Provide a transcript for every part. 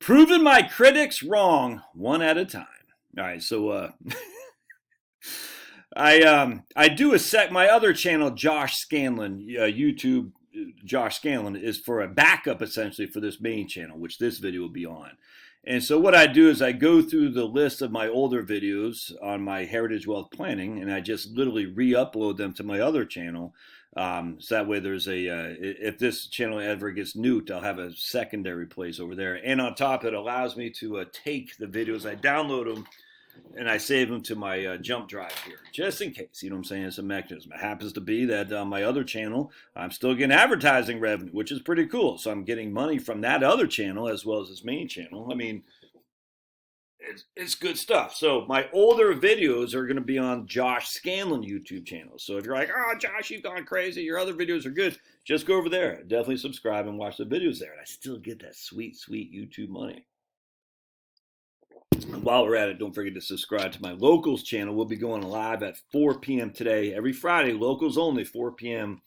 Proving my critics wrong one at a time. All right, so I do my other channel, Josh Scanlon, YouTube. Josh Scanlon is for a backup essentially for this main channel, which this video will be on. And so what I do is I go through the list of my older videos on my Heritage Wealth Planning, and I just literally re-upload them to my other channel. So that way there's if this channel ever gets nuked, I'll have a secondary place over there. And on top, it allows me to take the videos, I download them, and I save them to my jump drive here, just in case. You know what I'm saying? It's a mechanism. It happens to be that on my other channel, I'm still getting advertising revenue, which is pretty cool. So I'm getting money from that other channel as well as this main channel. I mean, it's good stuff. So my older videos are going to be on Josh Scanlon YouTube channel. So if you're like, oh, Josh, you've gone crazy, your other videos are good, just go over there. Definitely subscribe and watch the videos there. And I still get that sweet, sweet YouTube money. While we're at it, don't forget to subscribe to my Locals channel. We'll be going live at 4 p.m. today, every Friday, Locals only, 4 p.m.,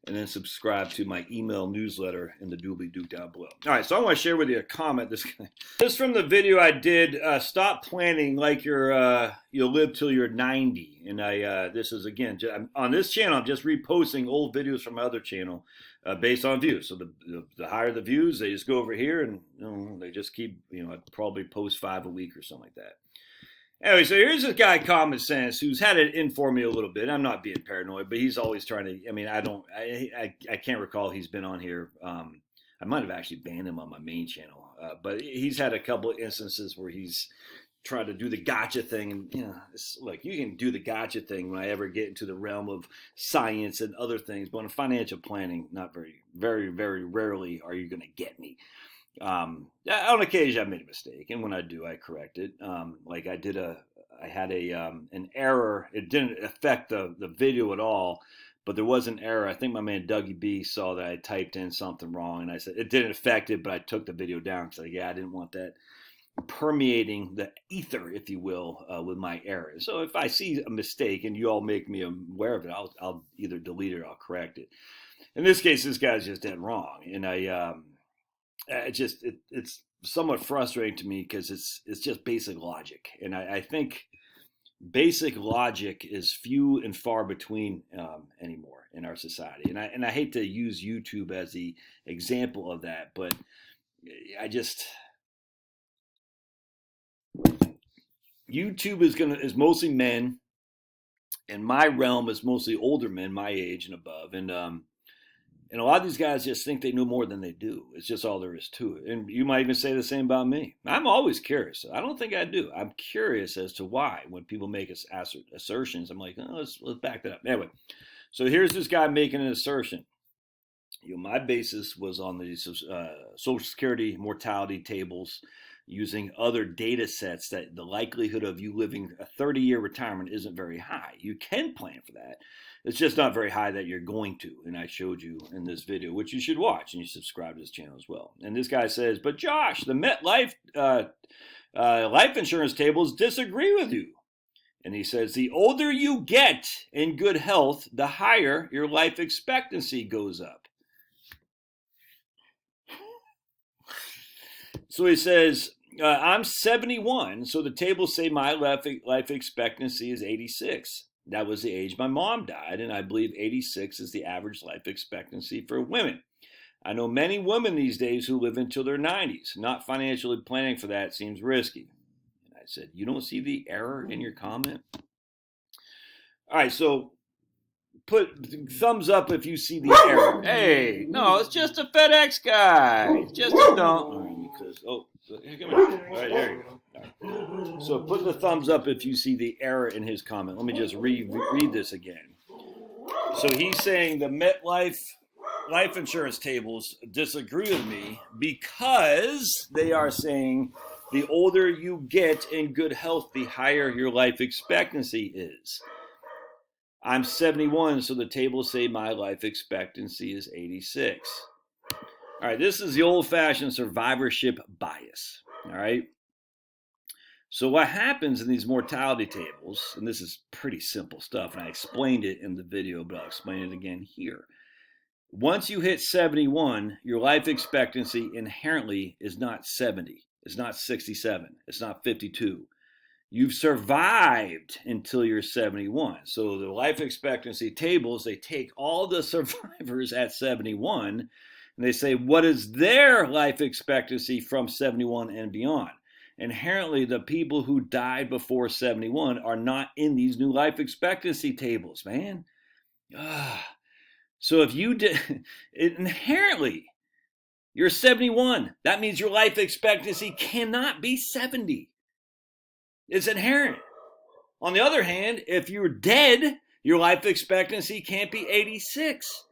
and then subscribe to my email newsletter in the doobly doo down below. All right, so I want to share with you a comment. This from the video I did, stop planning like you'll live till you're 90. And this is, again, on this channel, I'm just reposting old videos from my other channel based on views. So the higher the views, they just go over here and they just keep, I probably post 5 a week or something like that. Anyway, so here's this guy, Common Sense, who's had it in for me a little bit. I'm not being paranoid, but he's always trying to, I can't recall he's been on here. I might have actually banned him on my main channel, but he's had a couple of instances where he's tried to do the gotcha thing. And, look, you can do the gotcha thing when I ever get into the realm of science and other things, but in financial planning, not very, very, very rarely are you going to get me. On occasion I made a mistake, and when I do, I correct it. Like I had an error. It didn't affect the video at all, but there was an error. I think my man Dougie B saw that I typed in something wrong, and I said it didn't affect it, but I took the video down because I didn't want that permeating the ether, if you will, with my error. So if I see a mistake and you all make me aware of it, I'll either delete it or I'll correct it. In this case, this guy's just dead wrong, and it's somewhat frustrating to me because it's just basic logic, and I think basic logic is few and far between anymore in our society. And I hate to use YouTube as the example of that, but YouTube is mostly men, and my realm is mostly older men, my age and above, and a lot of these guys just think they know more than they do. It's just all there is to it. And you might even say the same about me. I'm always curious. I don't think I do. I'm curious as to why when people make assertions. I'm like, oh, let's back that up. Anyway, so here's this guy making an assertion. My basis was on the Social Security mortality tables using other data sets that the likelihood of you living a 30-year retirement isn't very high. You can plan for that. It's just not very high that you're going to. And I showed you in this video, which you should watch, and you subscribe to this channel as well. And this guy says, but Josh, the MetLife life insurance tables disagree with you. And he says, the older you get in good health, the higher your life expectancy goes up. So he says, I'm 71, so the tables say my life expectancy is 86. That was the age my mom died, and I believe 86 is the average life expectancy for women. I know many women these days who live until their 90s. Not financially planning for that seems risky. And I said, you don't see the error in your comment? All right, so put thumbs up if you see the error. Hey, no, it's just a FedEx guy. It's just a dumb. Right, there you go. Right. So put the thumbs up if you see the error in his comment. Let me just read this again. So he's saying the MetLife life insurance tables disagree with me because they are saying the older you get in good health, the higher your life expectancy is. I'm 71, so the tables say my life expectancy is 86. All right, this is the old-fashioned survivorship bias, all right? So what happens in these mortality tables, and this is pretty simple stuff, and I explained it in the video, but I'll explain it again here. Once you hit 71, your life expectancy inherently is not 70. It's not 67. It's not 52. You've survived until you're 71. So the life expectancy tables, they take all the survivors at 71 and they say, what is their life expectancy from 71 and beyond? Inherently, the people who died before 71 are not in these new life expectancy tables, man. So if you did, inherently, you're 71. That means your life expectancy cannot be 70. It's inherent. On the other hand, if you're dead, your life expectancy can't be 86.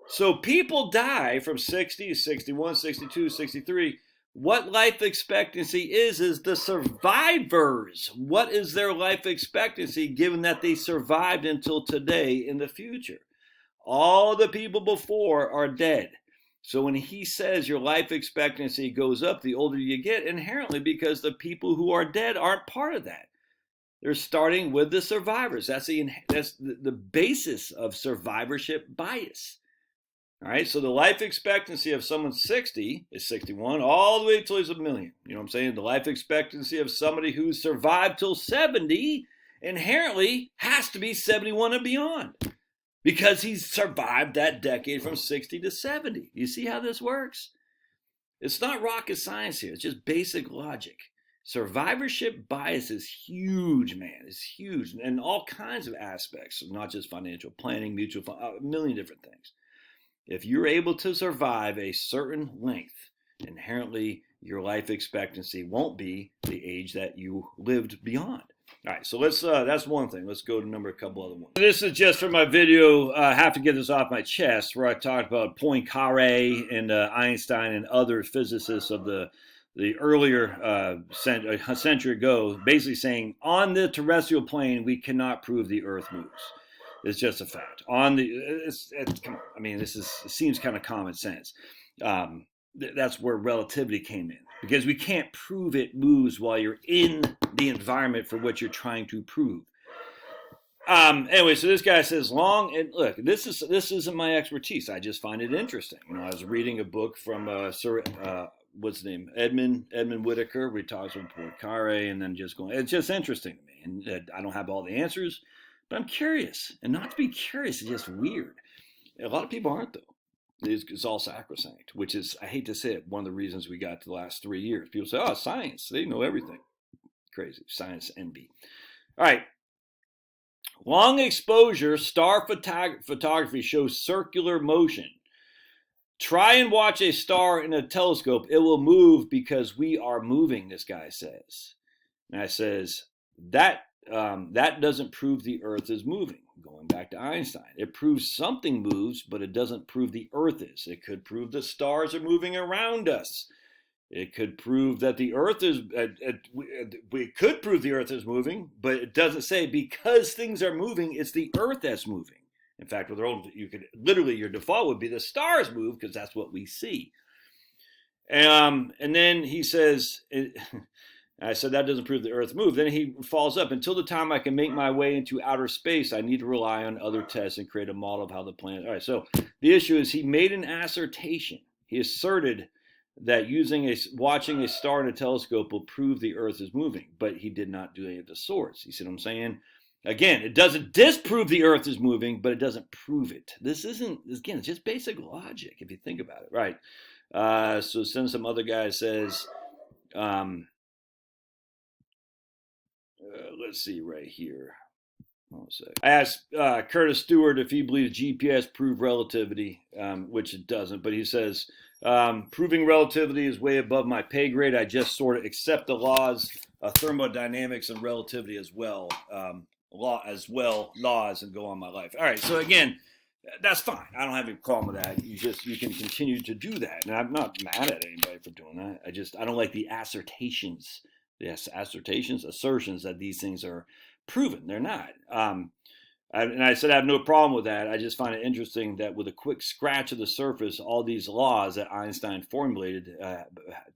So people die from 60, 61, 62, 63. What life expectancy is the survivors. What is their life expectancy given that they survived until today in the future? All the people before are dead. So when he says your life expectancy goes up the older you get, inherently because the people who are dead aren't part of that. They're starting with the survivors. That's the basis of survivorship bias. All right, so the life expectancy of someone 60 is 61 all the way until he's a million. You know what I'm saying? The life expectancy of somebody who's survived till 70 inherently has to be 71 and beyond, because he's survived that decade from 60 to 70. You see how this works? It's not rocket science here. It's just basic logic. Survivorship bias is huge, man. It's huge in all kinds of aspects, not just financial planning, mutual fund, a million different things. If you're able to survive a certain length, inherently your life expectancy won't be the age that you lived beyond. All right, so that's one thing. Let's go to a couple other ones. This is just for my video. I have to get this off my chest, where I talked about Poincaré and Einstein and other physicists of the earlier century ago, basically saying on the terrestrial plane we cannot prove the Earth moves. It's just a fact. Come on. I mean, it seems kind of common sense. That's where relativity came in, because we can't prove it moves while you're in the environment for what you're trying to prove. Anyway, so this guy says look, this isn't my expertise. I just find it interesting. I was reading a book from what's his name, Edmund Whitaker. We talked about Poincaré, and then just going. It's just interesting to me, and I don't have all the answers, but I'm curious. And not to be curious is just weird. A lot of people aren't, though. It's all sacrosanct, which is, I hate to say it, one of the reasons we got the last 3 years. People say, oh, science, they know everything. Crazy. Science envy. All right. Long exposure star photography shows circular motion. Try and watch a star in a telescope. It will move because we are moving, this guy says. And I says, that doesn't prove the Earth is moving. Going back to Einstein, it proves something moves, but it doesn't prove the Earth is. It could prove the stars are moving around us. It could prove that the Earth is. We could prove the Earth is moving, but it doesn't say because things are moving, it's the Earth that's moving. In fact, you could literally, your default would be the stars move because that's what we see. And then he says. I said, that doesn't prove the Earth moved. Then he follows up. Until the time I can make my way into outer space, I need to rely on other tests and create a model of how the planet. All right, so the issue is he made an assertion. He asserted that watching a star in a telescope will prove the Earth is moving, but he did not do any of the sorts. You see what I'm saying? Again, it doesn't disprove the Earth is moving, but it doesn't prove it. This isn't, again, it's just basic logic if you think about it, right? So then some other guy says, let's see right here. I asked Curtis Stewart if he believes GPS proved relativity, which it doesn't, but he says, proving relativity is way above my pay grade. I just sort of accept the laws of thermodynamics and relativity as well, laws, and go on my life. All right, so again, that's fine. I don't have any problem with that. You can continue to do that, and I'm not mad at anybody for doing that. I don't like the assertions that these things are proven. They're not. And I said I have no problem with that. I just find it interesting that with a quick scratch of the surface, all these laws that Einstein formulated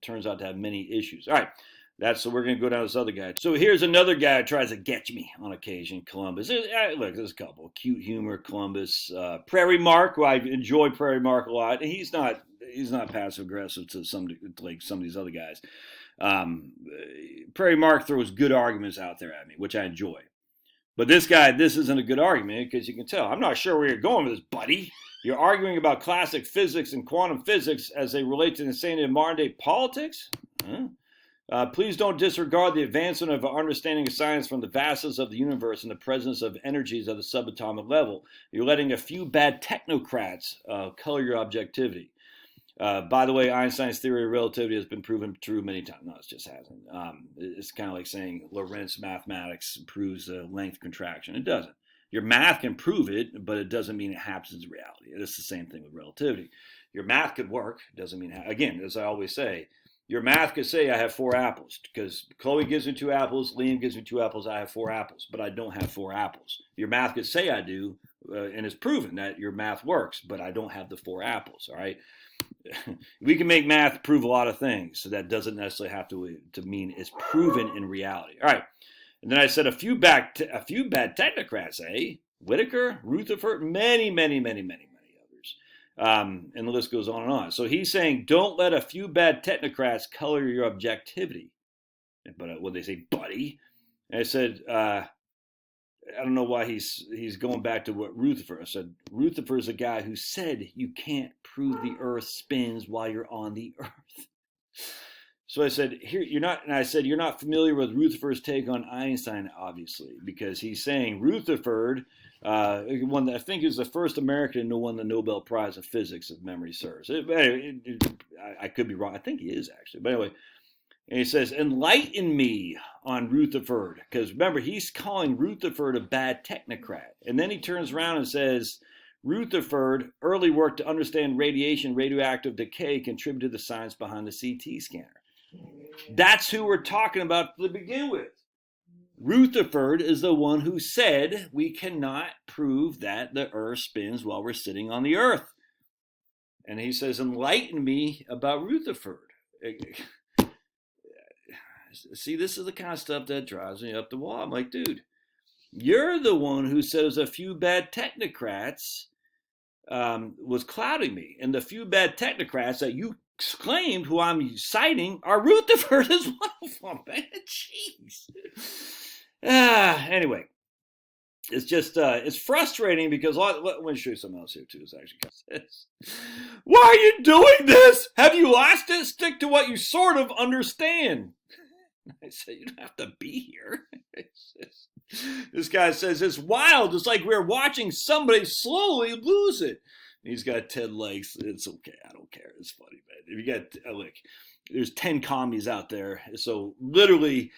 turns out to have many issues. All right. So we're going to go down to this other guy. So here's another guy who tries to get me on occasion, Columbus. Look, there's a couple. Cute humor, Columbus. Prairie Mark, who I enjoy Prairie Mark a lot. He's not he's not passive aggressive to like some of these other guys. Prairie Mark throws good arguments out there at me, which I enjoy. But this guy, this isn't a good argument because you can tell. I'm not sure where you're going with this, buddy. You're arguing about classic physics and quantum physics as they relate to the insanity of modern day politics? Huh? Please don't disregard the advancement of our understanding of science from the vastness of the universe and the presence of energies at the subatomic level. You're letting a few bad technocrats color your objectivity. By the way, Einstein's theory of relativity has been proven true many times. No, it just hasn't. It's kind of like saying Lorentz mathematics proves length contraction. It doesn't. Your math can prove it, but it doesn't mean it happens in reality. It's the same thing with relativity. Your math could work. Doesn't mean, again, as I always say, your math could say I have 4 apples because Chloe gives me 2 apples, Liam gives me 2 apples, I have 4 apples, but I don't have 4 apples. Your math could say I do, and it's proven that your math works, but I don't have the 4 apples, all right? We can make math prove a lot of things, so that doesn't necessarily have to mean it's proven in reality. All right, and then I said a few bad technocrats, eh? Whitaker, Rutherford, many others. And the list goes on and on. So he's saying, don't let a few bad technocrats color your objectivity. But what they say, buddy? And I said, I don't know why he's going back to what Rutherford. I said, Rutherford's a guy who said you can't prove the Earth spins while you're on the Earth. So I said, you're not familiar with Rutherford's take on Einstein, obviously, because he's saying Rutherford, one that I think is the first American to win the Nobel Prize of Physics, if memory serves. I could be wrong. I think he is, actually. But anyway, and he says, enlighten me on Rutherford, because remember, he's calling Rutherford a bad technocrat. And then he turns around and says, Rutherford, early work to understand radiation, radioactive decay contributed to the science behind the CT scanner. That's who we're talking about to begin with. Rutherford is the one who said we cannot prove that the Earth spins while we're sitting on the Earth. And he says, enlighten me about Rutherford. See, this is the kind of stuff that drives me up the wall. I'm like, dude, you're the one who says a few bad technocrats was clouding me. And the few bad technocrats that you claimed who I'm citing are Rutherford as one of them, man. Jeez. Anyway, it's just, it's frustrating because, let me show you something else here too. It's actually, why are you doing this? Have you lost it? Stick to what you sort of understand. I said, you don't have to be here. This guy says, it's wild. It's like we're watching somebody slowly lose it. He's got 10 legs. It's okay. I don't care. It's funny, man. If you got, look, there's 10 commies out there. So literally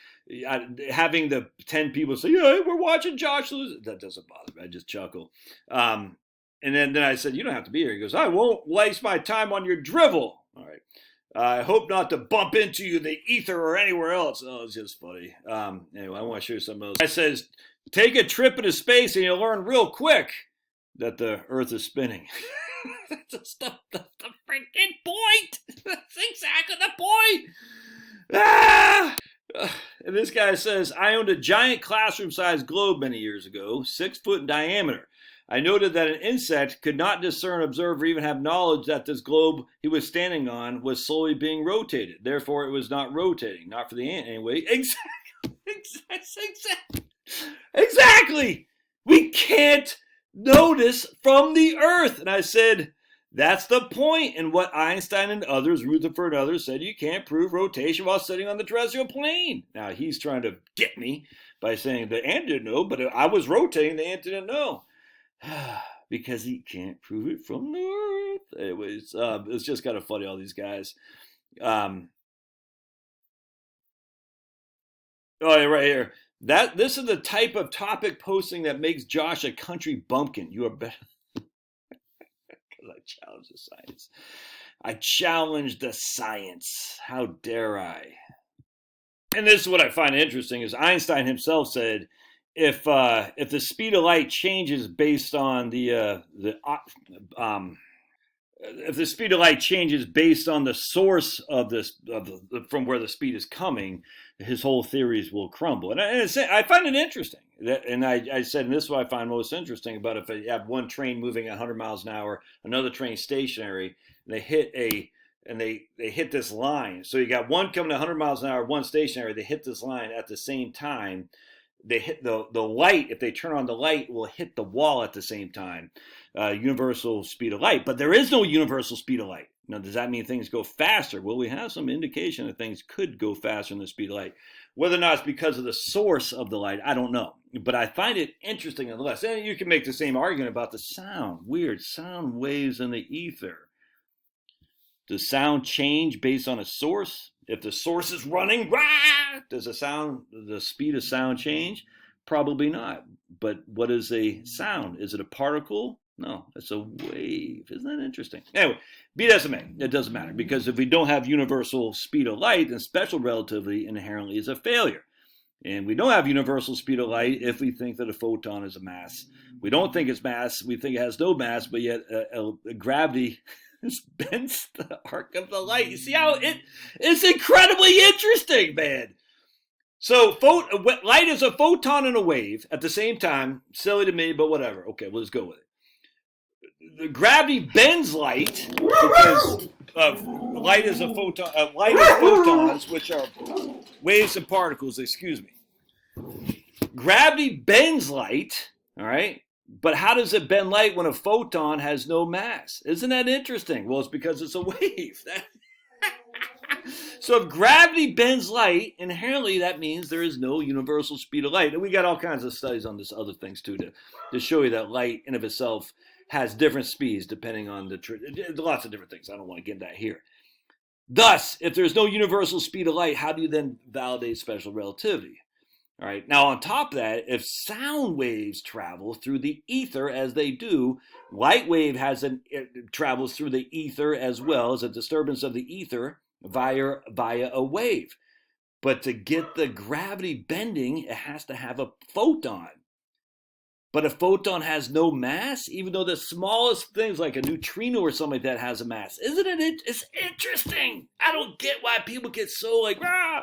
having the 10 people say, yeah, we're watching Josh lose, that doesn't bother me. I just chuckle. And then I said, you don't have to be here. He goes, I won't waste my time on your drivel. All right. I hope not to bump into you in the ether or anywhere else. Oh, it's just funny. Anyway, I want to show you something else. It says, take a trip into space and you'll learn real quick that the Earth is spinning. That's the freaking point. That's exactly the point. And this guy says, I owned a giant classroom-sized globe many years ago, 6 foot in diameter. I noted that an insect could not discern, observe, or even have knowledge that this globe he was standing on was slowly being rotated. Therefore, it was not rotating. Not for the ant, anyway. Exactly. We can't notice from the Earth. And I said, that's the point. And what Einstein and others, Rutherford and others, said you can't prove rotation while sitting on the terrestrial plane. Now, he's trying to get me by saying the ant didn't know, but I was rotating, the ant didn't know. Because he can't prove it from the Earth. Anyways, it's just kind of funny, all these guys. Oh, yeah, right here. This is the type of topic posting that makes Josh a country bumpkin. You are better. Because I challenge the science. I challenge the science. How dare I? And this is what I find interesting is Einstein himself said, if the speed of light changes based on if the speed of light changes based on the source of from where the speed is coming, his whole theories will crumble. And I find it interesting. And I said, and this is what I find most interesting about if you have one train moving at 100 miles an hour, another train stationary, and they hit this line. So you got one coming at 100 miles an hour, one stationary. They hit this line at the same time. They hit the light. If they turn on the light, will hit the wall at the same time. Universal speed of light, but there is no universal speed of light. Now, does that mean things go faster? Well, we have some indication that things could go faster than the speed of light. Whether or not it's because of the source of the light, I don't know. But I find it interesting nonetheless. And you can make the same argument about the sound. Weird sound waves in the ether. Does sound change based on a source? If the source is running, does the speed of sound change? Probably not. But what is a sound? Is it a particle? No, it's a wave. Isn't that interesting? Anyway, be that as it may, it doesn't matter, because if we don't have universal speed of light, then special relativity inherently is a failure. And we don't have universal speed of light if we think that a photon is a mass. We don't think it's mass. We think it has no mass, but yet gravity bends the arc of the light. You see how it's incredibly interesting, man. So light is a photon and a wave at the same time. Silly to me, but whatever. Okay, well, let's go with it. The gravity bends light because light is a photon. Light is photons, which are waves and particles. Excuse me. Gravity bends light. All right. But how does it bend light when a photon has no mass? Isn't that interesting? Well, it's because it's a wave. So if gravity bends light, inherently that means there is no universal speed of light. And we got all kinds of studies on this other things too to show you that light in of itself has different speeds depending on lots of different things. I don't want to get into that here. Thus, if there's no universal speed of light, how do you then validate special relativity? All right. Now, on top of that, if sound waves travel through the ether as they do, light wave travels through the ether as well as a disturbance of the ether via a wave. But to get the gravity bending, it has to have a photon. But a photon has no mass, even though the smallest things like a neutrino or something like that has a mass. Isn't it? It's interesting. I don't get why people get so like, rah!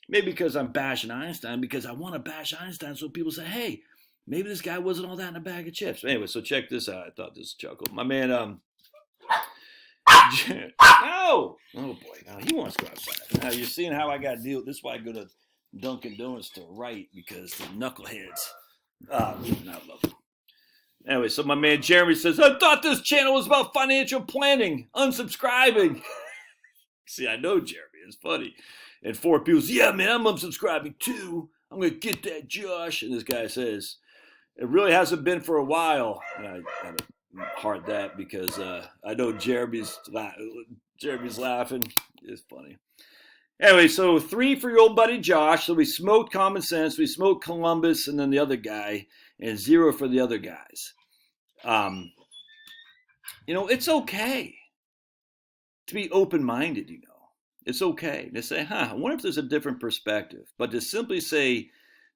Maybe because I'm bashing Einstein, because I want to bash Einstein so people say, hey, maybe this guy wasn't all that in a bag of chips. Anyway, so check this out. I thought this was chuckle. My man, no! Oh boy, now he wants to go outside. Now you're seeing how I got to deal with this. Is why I go to Dunkin' Donuts to write, because the knuckleheads. Not love them. Anyway, so my man Jeremy says, I thought this channel was about financial planning. Unsubscribing. See, I know Jeremy. It's funny. And 4 people say, yeah, man, I'm unsubscribing too. I'm going to get that, Josh. And this guy says, it really hasn't been for a while. And I had to heart that because I know Jeremy's laughing. It's funny. Anyway, so 3 for your old buddy Josh. So we smoked Common Sense, we smoked Columbus, and then the other guy, and 0 for the other guys. It's okay to be open-minded, It's okay to say, I wonder if there's a different perspective. But to simply say,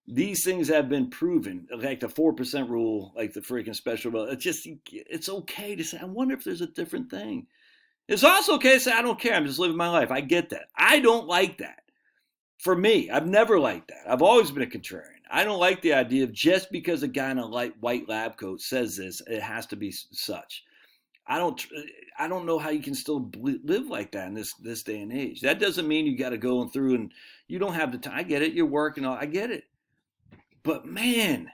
these things have been proven, like the 4% rule, like the freaking special, it's okay to say, I wonder if there's a different thing. It's also okay to say, I don't care, I'm just living my life. I get that. I don't like that. For me, I've never liked that. I've always been a contrarian. I don't like the idea of just because a guy in a white lab coat says this, it has to be such. I don't know how you can still live like that in this day and age. That doesn't mean you got to go through and you don't have the time. I get it. You're working. I get it. But man,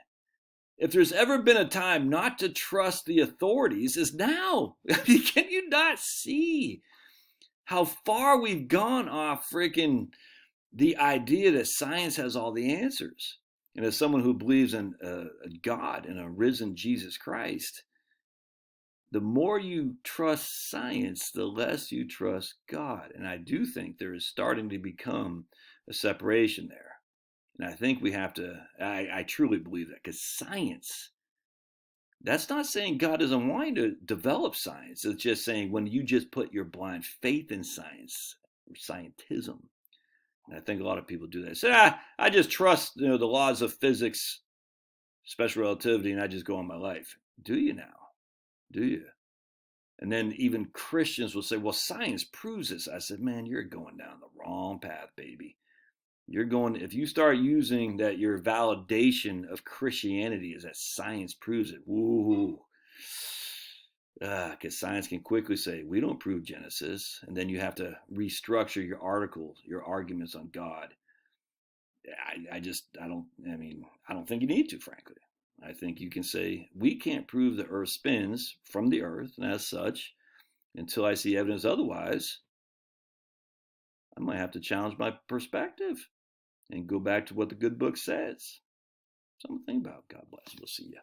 if there's ever been a time not to trust the authorities, is now. Can you not see how far we've gone off freaking the idea that science has all the answers? And as someone who believes in a God and a risen Jesus Christ, the more you trust science, the less you trust God. And I do think there is starting to become a separation there. And I think we have to, I truly believe that, because science, that's not saying God doesn't want you to develop science. It's just saying when you just put your blind faith in science, or scientism. And I think a lot of people do that. Say, I just trust the laws of physics, special relativity, and I just go on my life. Do you now? Do you? And then even Christians will say, well, science proves this. I said, man, you're going down the wrong path, baby. if you start using that, your validation of Christianity is that science proves it. Ooh. Because science can quickly say, we don't prove Genesis. And then you have to restructure your articles, your arguments on God. I don't think you need to, frankly. I think you can say, we can't prove the earth spins from the earth. And as such, until I see evidence otherwise, I might have to challenge my perspective and go back to what the good book says. Something to think about. God bless. We'll see you.